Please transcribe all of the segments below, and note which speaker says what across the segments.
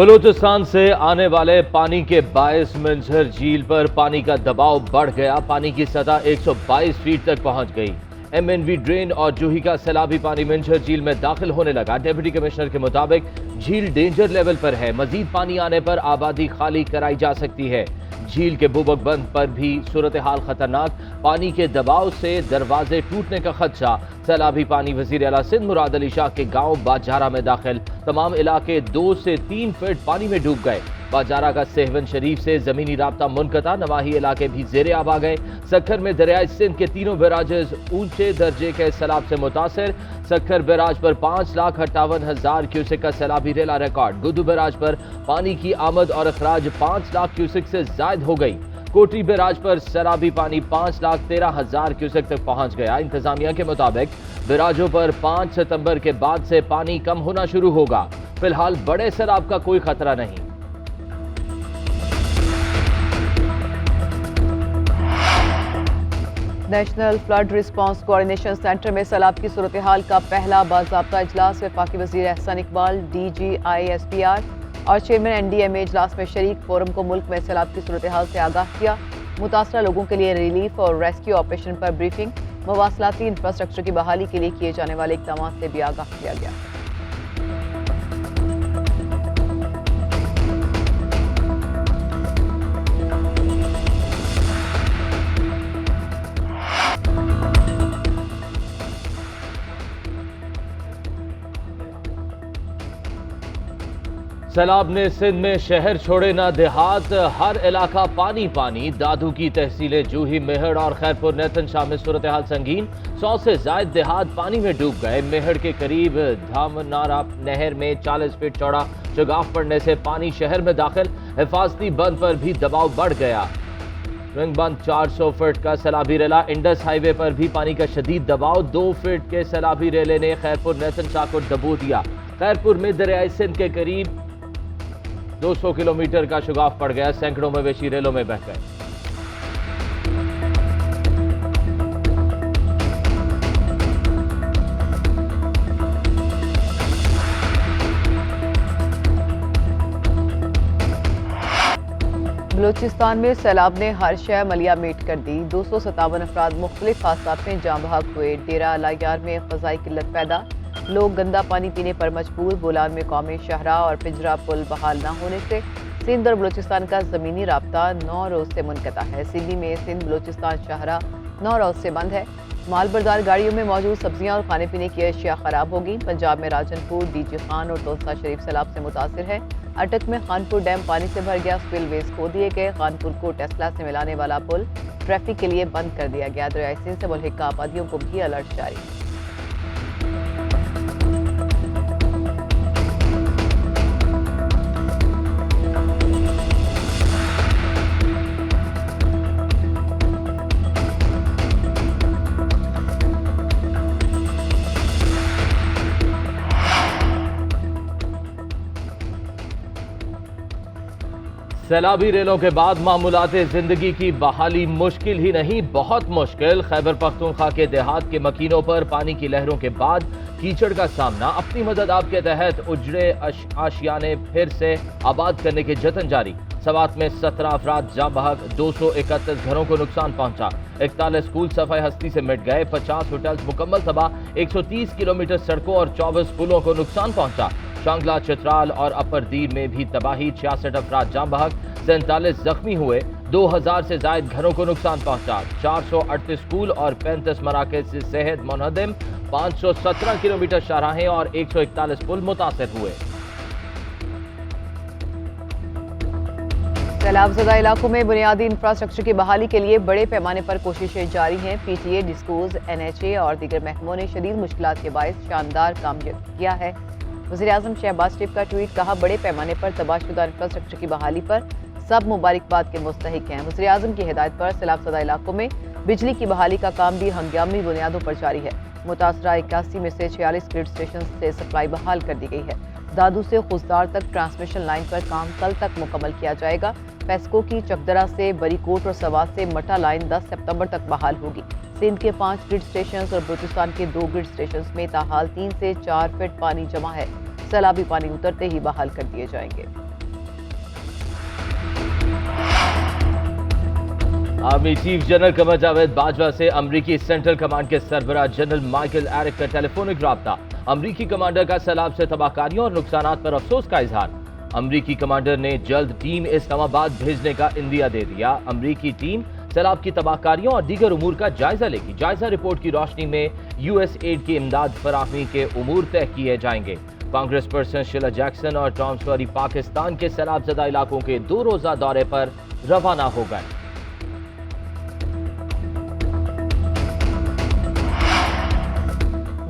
Speaker 1: बलूचिस्तान से आने वाले पानी के बायस मिंजर झील पर पानी का दबाव बढ़ गया। पानी की सतह 122 फीट तक पहुंच गई। एमएनवी ड्रेन और जूही का सैलाबी पानी मिंजर झील में दाखिल होने लगा। डिप्टी कमिश्नर के मुताबिक झील डेंजर लेवल पर है। मजीद पानी आने पर आबादी खाली कराई जा सकती है। झील के बुबक बंद पर भी सूरत हाल खतरनाक। पानी के दबाव से दरवाजे टूटने का खदशा। सैलाबी पानी वजीर आला सिंध मुराद अली शाह के गांव बाजारा में दाखिल। तमाम इलाके 2 से 3 फीट पानी में डूब गए। बाजारा का सेहवन शरीफ से जमीनी राब्ता मुनक़ता। नवाही इलाके भी ज़ेरे आब आ गए। सक्खर में दरियाए सिंध के तीनों बैराजेस ऊंचे दर्जे के सैलाब से मुतासर। सक्खर बैराज पर 5,58,000 क्यूसेक का सैलाबी रेला रिकॉर्ड। गुद्दू बैराज पर पानी की आमद और अखराज 5 लाख क्यूसेक से जायद हो गई। कोटी बैराज पर सैलाबी पानी 5,13,000 क्यूसेक तक पहुंच गया। इंतजामिया के मुताबिक बैराजों पर 5 सितंबर के बाद से पानी कम होना शुरू होगा। फिलहाल बड़े सैलाब का कोई खतरा नहीं।
Speaker 2: National flood response coordination centre में सैलाब की सूरत हाल का पहला बाज़ाब्ता इजलास। वफाकी वज़ीर एहसान इकबाल, DGISPR और चेयरमैन NDMA इजलास में शरीक। फोरम को मुल्क में सैलाब की सूरत हाल से आगाह किया। मुतासरा लोगों के लिए रिलीफ और रेस्क्यू ऑपरेशन पर ब्रीफिंग। मवासलाती इंफ्रास्ट्रक्चर की बहाली के लिए किए जाने वाले इक़दाम से भी आगाह किया गया।
Speaker 1: सैलाब ने सिंध में शहर छोड़े ना देहात। हर इलाका पानी पानी। दादू की तहसीलें जूही, मेहड़ और खैरपुर नेतन शाह में सूरत हाल संगीन। 100 से जायद देहात पानी में डूब गए। मेहड़ के करीब धामनारा नहर में 40 फीट चौड़ा चुगाफ पड़ने से पानी शहर में दाखिल। हिफाजती बंद पर भी दबाव बढ़ गया। रिंग बंद 400 फीट का सैलाबी रेला। इंडस हाईवे पर भी पानी का शदीद दबाव। 2 फीट के सैलाबी रेले ने खैरपुर नेतन शाह को डबो दिया। खैरपुर में दरियाए सिंध के करीब 200 किलोमीटर का शुगाफ पड़ गया। सैकड़ों मवेशी रेलों में बह गए।
Speaker 2: बलूचिस्तान में सैलाब ने हर शय मलिया मीट कर दी। 257 अफराद मुख्तलिफ हादसात में जाँ बहक हुए। डेरा अलायार में ग़ज़ाई किल्लत पैदा। लोग गंदा पानी पीने पर मजबूर। बोलान में कौमी शाहरा और पिंजरा पुल बहाल न होने से सिंध और बलूचिस्तान का ज़मीनी राब्ता 9 रोज़ से मुनक़ता है। सिंधी में सिंध बलूचिस्तान शाहरा 9 रोज़ से बंद है। मालबरदार गाड़ियों में मौजूद सब्जियां और खाने पीने की अशिया ख़राब होगी। पंजाब में राजनपुर, DG खान और तोसा शरीफ सैलाब से मुतासिर है। अटक में खानपुर डैम पानी से भर गया। स्पिलवेज खो दिए गए। खानपुर को टेस्ला से मिलाने वाला पुल ट्रैफिक के लिए बंद कर दिया गया। दरियाए सिंध से मुल्हिका आबादियों को भी अलर्ट जारी।
Speaker 1: सैलाबी रेलों के बाद मामूलाते जिंदगी की बहाली मुश्किल ही नहीं, बहुत मुश्किल। खैबर पख्तूनख्वा के देहात के मकीनों पर पानी की लहरों के बाद कीचड़ का सामना। अपनी मदद आपके तहत उजड़े आशियाने फिर से आबाद करने के जतन जारी। सवात में 17 अफराद जाँ बहक। 231 घरों को नुकसान पहुंचा। 41 स्कूल सफाई हस्ती से मिट गए। 50 होटल्स मुकम्मल तबाह। 130 किलोमीटर सड़कों और 24 पुलों को नुकसान पहुंचा। शांगला, चित्राल और अपर दीर में भी तबाही। 66 अफराद जाँ बहक। 47 जख्मी हुए। 2000 से जायद घरों को नुकसान पहुंचा। 438 स्कूल और 35 मराकज से सेहत मुनहदम। 517 किलोमीटर शाहराहें और 141 पुल मुतासर हुए।
Speaker 2: सैलाबज़दा इलाकों में बुनियादी इंफ्रास्ट्रक्चर की बहाली के लिए बड़े पैमाने पर कोशिशें जारी हैं। PTA, डिस्कोज, NHA और दीगर महकमों ने शदीद मुश्किलात के बायस शानदार काम किया है। वज़ीर-ए-आज़म शहबाज शरीफ का ट्वीट। कहा, बड़े पैमाने पर तबाहशुदा इंफ्रास्ट्रक्चर की बहाली पर सब मुबारकबाद के मुस्तहिक हैं। वज़ीर-ए-आज़म की हिदायत पर सैलाबज़दा इलाकों में बिजली की बहाली का काम भी हंगामी बुनियादों पर जारी है। मुतासरा 81 में से 46 ग्रिड स्टेशन से सप्लाई बहाल कर दी गई है। दादू से खुशदार तक ट्रांसमिशन लाइन पर काम कल तक मुकम्मल किया जाएगा। पेस्को की चकदरा से बरीकोट और सवात से मटा लाइन 10 सितंबर तक बहाल होगी। सिंध के 5 ग्रिड स्टेशन और बलूचिस्तान के 2 ग्रिड स्टेशन में ताहाल 3 से 4 फीट पानी जमा है। सैलाबी पानी उतरते ही बहाल कर दिए जाएंगे।
Speaker 1: Army chief general Qamar Javed Bajwa से अमरीकी सेंट्रल कमांड के सरबराह जनरल माइकल एरिक का टेलीफोनिक राब्ता। अमरीकी कमांडर का सैलाब से तबाहकारियों और नुकसानात पर अफसोस का इजहार। अमरीकी कमांडर ने जल्द टीम इस्लामाबाद भेजने का इंदिया दे दिया। अमरीकी टीम सैलाब की तबाहकारियों और दीगर उमूर का जायजा लेगी। जायजा रिपोर्ट की रोशनी में यूएस एड की इमदाद फराहमी के उमूर तय किए जाएंगे। कांग्रेस पर्सन शीला जैक्सन और टॉम सॉरी पाकिस्तान के सैलाब ज़दा इलाकों के 2 रोजा दौरे पर रवाना हो गए।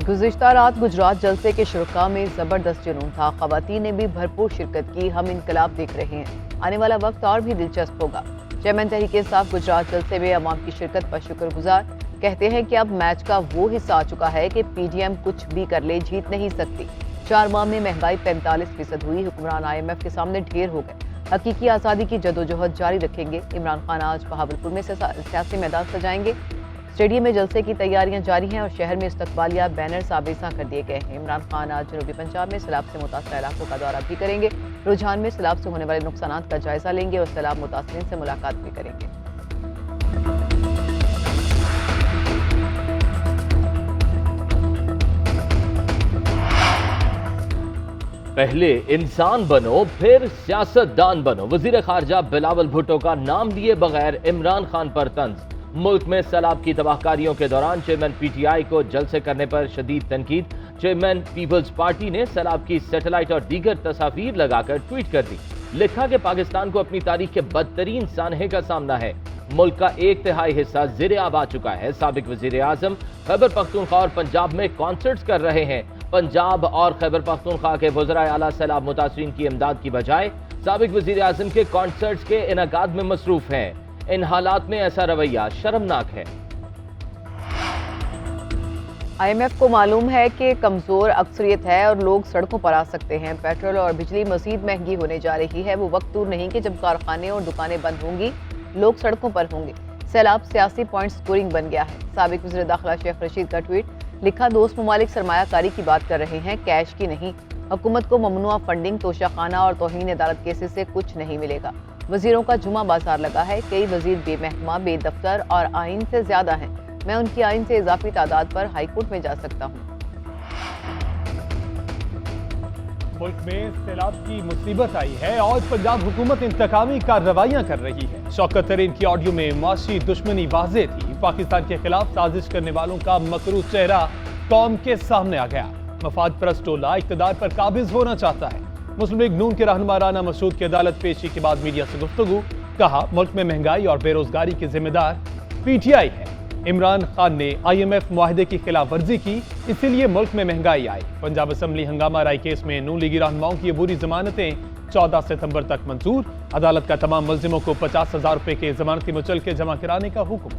Speaker 2: गुज़िश्ता रात गुजरात जलसे के शुरका में जबरदस्त जुनून था। खवातीन ने भी भरपूर शिरकत की। हम इनकलाब देख रहे हैं, आने वाला वक्त और भी दिलचस्प होगा। चेयरमैन तहरीक इंसाफ गुजरात जलसे में अवाम की शिरकत पर शुक्रगुजार। कहते हैं कि अब मैच का वो हिस्सा आ चुका है कि पीडीएम कुछ भी कर ले, जीत नहीं सकती। 4 माह में महंगाई 45% हुई। हुक्मरान IMF के सामने ढेर हो गए। हकीकी आज़ादी की जदोजहद जारी रखेंगे। इमरान खान आज बहावलपुर में सियासी मैदान सजाएंगे। स्टेडियम में जलसे की तैयारियां जारी हैं और शहर में इस्तकबालिया बैनर्स आवेजा कर दिए गए हैं। इमरान खान आज जनूबी पंजाब में सैलाब से मुतासर इलाकों का दौरा भी करेंगे। रुझान में सैलाब से होने वाले नुकसानात का जायजा लेंगे और सैलाब मुतासरीन से मुलाकात भी करेंगे।
Speaker 1: पहले इंसान बनो फिर सियासतदान बनो। वजीर खारजा बिलावल भुट्टो का नाम लिए बगैर इमरान खान पर तंज। मुल्क में सैलाब की तबाहकारियों के दौरान चेयरमैन PTI को जलसे करने पर शदीद तनकीद। चेयरमैन पीपल्स पार्टी ने सैलाब की सैटेलाइट और दीगर तस्वीर लगाकर ट्वीट कर दी। लिखा कि पाकिस्तान को अपनी तारीख के बदतरीन सानहे का सामना है। मुल्क का 1/3 हिस्सा ज़ेरे आब आ चुका है। साबिक वजीर आजम खैबर पख्तूनख्वा और पंजाब में कॉन्सर्ट्स कर रहे हैं। पंजाब और खैबर पख्तूनख्वा के वज़राए आला सैलाब मुतासरीन की इमदाद की बजाय साबिक वजीर आजम के कॉन्सर्ट्स के इनेकाद में मसरूफ हैं। इन हालात में ऐसा रवैया शर्मनाक है।
Speaker 2: IMF को मालूम है कि कमजोर अक्सरियत है और लोग सड़कों पर आ सकते हैं। पेट्रोल और बिजली मजीद महंगी होने जा रही है। वो वक्त दूर नहीं कि जब कारखाने और दुकानें बंद होंगी, लोग सड़कों पर होंगे। सैलाब सियासी पॉइंट स्कोरिंग बन गया है। साबिक वज़ीर दाखिला शेख रशीद का ट्वीट। लिखा, दोस्त ममालिक सरमायाकारी की बात कर रहे हैं, कैश की नहीं। हुकूमत को ममनुआ फंडिंग, तोशाखाना और तौहीन अदालत केसेस से कुछ नहीं मिलेगा। वजीरों का जुमा बाजार लगा है। कई वजीर बेमहकमा, बेदफ्तर और आइन से ज्यादा हैं। मैं उनकी आइन से इजाफी तादाद पर हाईकोर्ट में जा सकता हूँ।
Speaker 3: मुल्क में सैलाब की मुसीबत आई है और पंजाब हुकूमत इंतकामी कार्रवाइयां कर रही है। शौकत तरीन की ऑडियो में मुआशी दुश्मनी वाज़ेह थी। पाकिस्तान के खिलाफ साजिश करने वालों का मकरू चेहरा कौम के सामने आ गया। मफाद परस्त टोला इक़्तिदार पर काबिज होना चाहता है। मुस्लिम लीग नून के रहनुमा राना मसूद की अदालत पेशी के बाद मीडिया से गुफ्तगू। कहा, मुल्क में महंगाई और बेरोजगारी के जिम्मेदार PTI है। इमरान खान ने IMF मुआहदे की खिलाफ वर्जी की, इसीलिए मुल्क में महंगाई आई। पंजाब असम्बली हंगामा राय केस में नून लीगी रहनुमाओं की अबूरी जमानतें 14 सितंबर तक मंजूर। अदालत का तमाम मुलजिमों को 50,000 रुपए के जमानती मुचलके जमा कराने का हुक्म।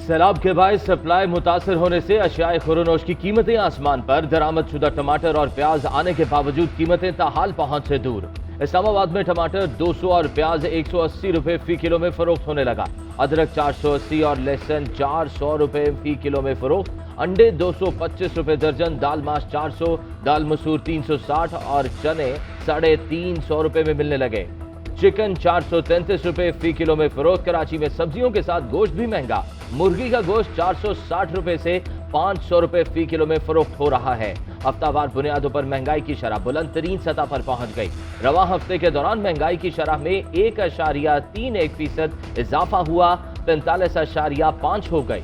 Speaker 1: सैलाब के बायस सप्लाई मुतासर होने से अशियाए खुरनोश की कीमतें आसमान पर। दरामद शुदा टमाटर और प्याज आने के बावजूद कीमतें ताहाल पहुंच से दूर। इस्लामाबाद में टमाटर 200 और प्याज 180 रुपए फी किलो में फरोख्त होने लगा। अदरक 480 और लहसुन 400 रुपए फी किलो में फरोख्त। अंडे 225 रुपए दर्जन। दाल माश 400, दाल मसूर 360 और चने 350 रुपए में मिलने लगे। चिकन 433 रुपए फी किलो में फरोख्त। कराची में सब्जियों के साथ गोश्त भी महंगा। मुर्गी का गोश्त 460 रुपए से 500 रुपए फी किलो में फरोख्त हो रहा है। हफ्तावार बुनियादों पर महंगाई की शरह बुलंद तरीन सतह पर पहुंच गई। रवा हफ्ते के दौरान महंगाई की शरह में 1.31% इजाफा हुआ, 45.5 हो गई।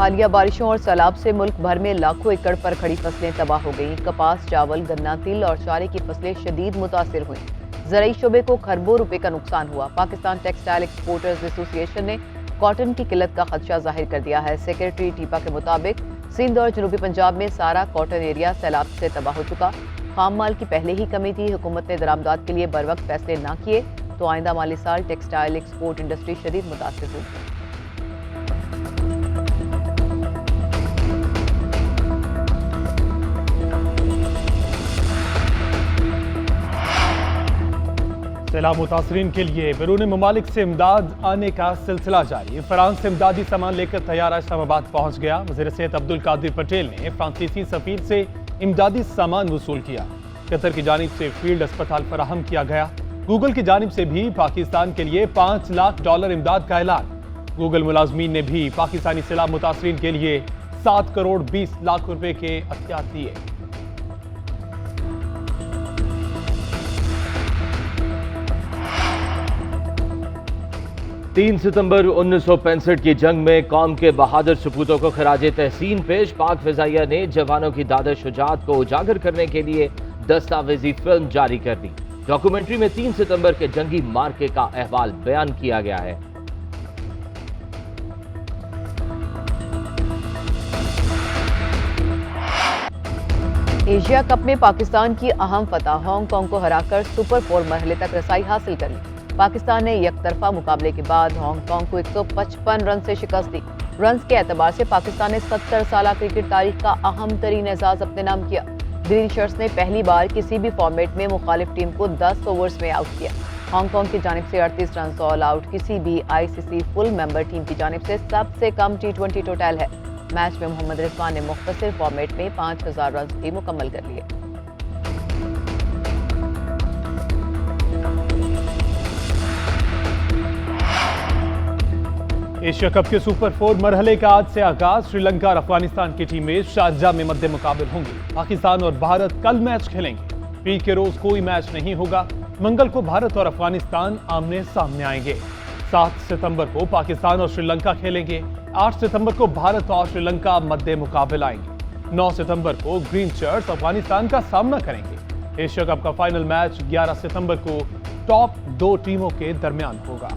Speaker 2: हालिया बारिशों और सैलाब से मुल्क भर में लाखों एकड़ पर खड़ी फसलें तबाह हो गईं। कपास, चावल, गन्ना, तिल और चारे की फसलें शदीद मुतासिर हुई। ज़राई शोबे को खरबों रुपए का नुकसान हुआ। पाकिस्तान टेक्सटाइल एक्सपोर्टर्स एसोसिएशन ने कॉटन की किल्लत का खदशा जाहिर कर दिया है। सेक्रेटरी टीपा के मुताबिक सिंध और जनूबी पंजाब में सारा कॉटन एरिया सैलाब से तबाह हो चुका। खाम माल की पहले ही कमी थी। हुकूमत ने दरामदात के लिए बरवक्त फैसले ना किए तो आइंदा माली साल टेक्सटाइल एक्सपोर्ट इंडस्ट्री शदीद मुतासिर होगी।
Speaker 3: सैलाब मुतासरीन के लिए बैरून ममालिक से इमदाद आने का सिलसिला जारी। फ्रांस से इमदादी सामान लेकर तैयार इस्लामाबाद पहुंच गया। वज़ीर सेहत अब्दुल कादिर पटेल ने फ्रांसीसी सफीर से इमदादी सामान वसूल किया। कतर की जानिब से फील्ड अस्पताल फराहम किया गया। गूगल की जानिब से भी पाकिस्तान के लिए $5 लाख इमदाद का ऐलान। गूगल मुलाजमीन ने भी पाकिस्तानी सैलाब मुतासरीन के लिए 7 करोड़ 20 लाख रुपए के अख्तियार दिए।
Speaker 1: तीन सितंबर 1965 की जंग में कौम के बहादुर सपूतों को खराजे तहसीन पेश। पाक फिजाइया ने जवानों की दादा शुजात को उजागर करने के लिए दस्तावेजी फिल्म जारी कर दी। डॉक्यूमेंट्री में 3 सितंबर के जंगी मार्के का अहवाल बयान किया गया है।
Speaker 2: एशिया कप में पाकिस्तान की अहम फतह, हांगकांग को हराकर सुपर 4 मरहले तक रसाई हासिल कर ली। पाकिस्तान ने एकतरफा मुकाबले के बाद हांगकांग को 155 रन से शिकस्त दी। रन के एतबार से पाकिस्तान ने 70 साल क्रिकेट तारीख का अहम तरीन एजाज अपने नाम किया। ग्रीन शर्ट्स ने पहली बार किसी भी फॉर्मेट में मुखालिफ टीम को 10 ओवर्स में आउट किया। हांगकांग की जानिब से 38 रन ऑल आउट किसी भी आईसीसी फुल मेंबर टीम की जानिब से सबसे कम T20 टोटल है। मैच में मोहम्मद रिजवान ने मुख्तसर फॉर्मेट में 5000 रन भी मुकम्मल कर लिए।
Speaker 3: एशिया कप के सुपर 4 मरहले का आज से आगाज। श्रीलंका और अफगानिस्तान की टीमें शारजाह में मद्दे मुकाबिल होंगी। पाकिस्तान और भारत कल मैच खेलेंगे। पीर के रोज कोई मैच नहीं होगा। मंगल को भारत और अफगानिस्तान आमने सामने आएंगे। 7 सितंबर को पाकिस्तान और श्रीलंका खेलेंगे। 8 सितंबर को भारत और श्रीलंका मद्दे मुकाबिल आएंगे। 9 सितंबर को ग्रीन शर्ट्स अफगानिस्तान का सामना करेंगे। एशिया कप का फाइनल मैच 11 सितंबर को टॉप 2 टीमों के दरमियान होगा।